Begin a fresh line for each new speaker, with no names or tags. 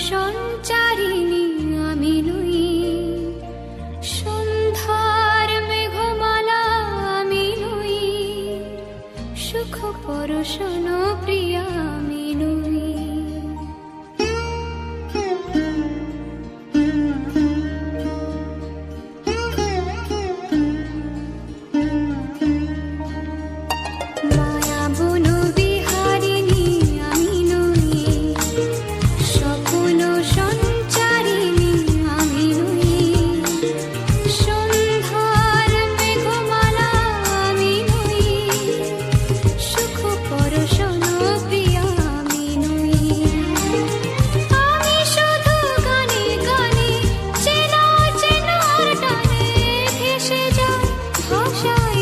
সঞ্চারিণী আমি নই, সন্ধ্যার মেঘমালা আমি নই, সুখ পরশন প্রিয়া আমি নই। ভাষা